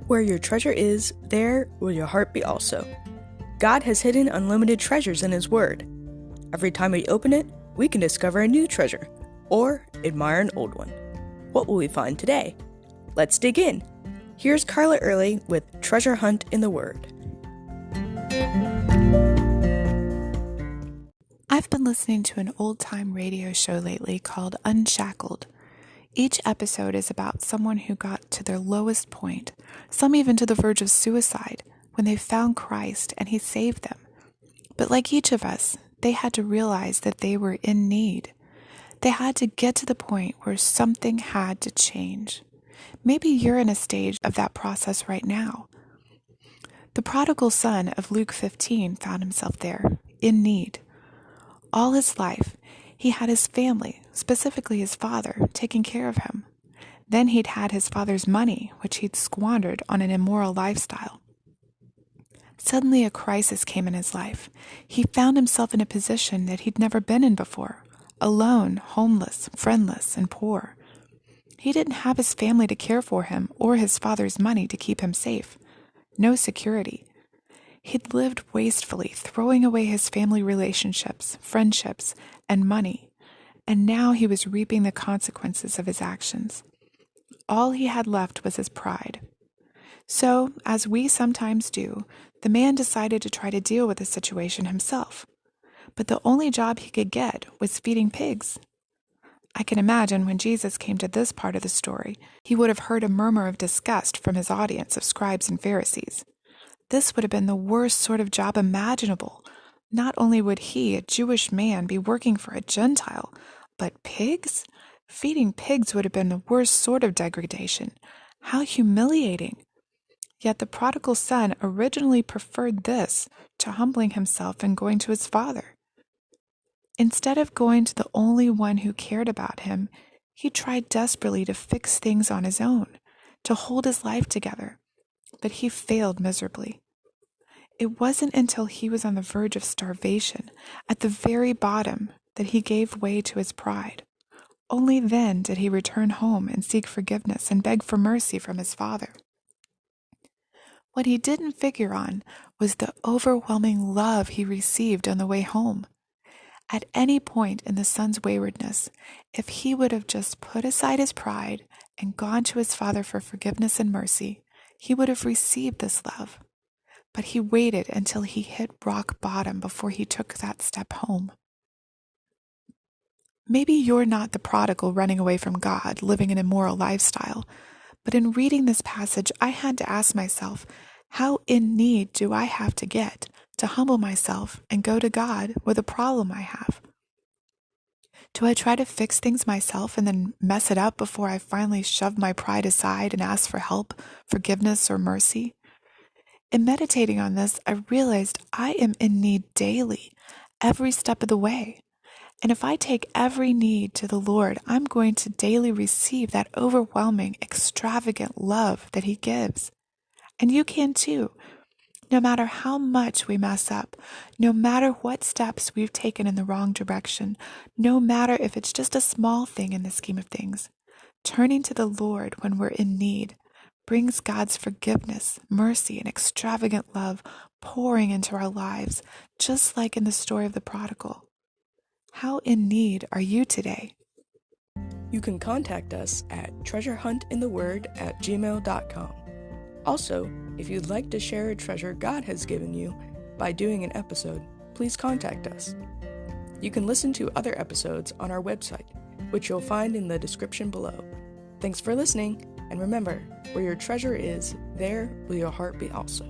Where your treasure is, there will your heart be also. God has hidden unlimited treasures in His Word. Every time we open it, we can discover a new treasure, or admire an old one. What will we find today? Let's dig in. Here's Carla Early with Treasure Hunt in the Word. I've been listening to an old-time radio show lately called Unshackled. Each episode is about someone who got to their lowest point, some even to the verge of suicide, when they found Christ and He saved them. But like each of us, they had to realize that they were in need. They had to get to the point where something had to change. Maybe you're in a stage of that process right now. The prodigal son of Luke 15 found himself there, in need. All his life, he had his family, specifically his father, taking care of him. Then he'd had his father's money, which he'd squandered on an immoral lifestyle. Suddenly a crisis came in his life. He found himself in a position that he'd never been in before, alone, homeless, friendless, and poor. He didn't have his family to care for him or his father's money to keep him safe. No security. He'd lived wastefully, throwing away his family relationships, friendships, and money, and now he was reaping the consequences of his actions. All he had left was his pride. So, as we sometimes do, the man decided to try to deal with the situation himself. But the only job he could get was feeding pigs. I can imagine when Jesus came to this part of the story, he would have heard a murmur of disgust from his audience of scribes and Pharisees. This would have been the worst sort of job imaginable. Not only would he, a Jewish man, be working for a Gentile, but pigs? Feeding pigs would have been the worst sort of degradation. How humiliating. Yet the prodigal son originally preferred this to humbling himself and going to his father. Instead of going to the only one who cared about him, he tried desperately to fix things on his own, to hold his life together. But he failed miserably. It wasn't until he was on the verge of starvation, at the very bottom, that he gave way to his pride. Only then did he return home and seek forgiveness and beg for mercy from his father. What he didn't figure on was the overwhelming love he received on the way home. At any point in the son's waywardness, if he would have just put aside his pride and gone to his father for forgiveness and mercy, he would have received this love. But he waited until he hit rock bottom before he took that step home. Maybe you're not the prodigal running away from God, living an immoral lifestyle, but in reading this passage, I had to ask myself, how in need do I have to get to humble myself and go to God with a problem I have? Do I try to fix things myself and then mess it up before I finally shove my pride aside and ask for help, forgiveness, or mercy? In meditating on this, I realized I am in need daily, every step of the way. And if I take every need to the Lord, I'm going to daily receive that overwhelming, extravagant love that He gives. And you can too. No matter how much we mess up, no matter what steps we've taken in the wrong direction, no matter if it's just a small thing in the scheme of things, turning to the Lord when we're in need brings God's forgiveness, mercy, and extravagant love pouring into our lives, just like in the story of the prodigal. How in need are you today? You can contact us at treasurehuntintheword@gmail.com. Also, if you'd like to share a treasure God has given you by doing an episode, please contact us. You can listen to other episodes on our website, which you'll find in the description below. Thanks for listening, and remember, where your treasure is, there will your heart be also.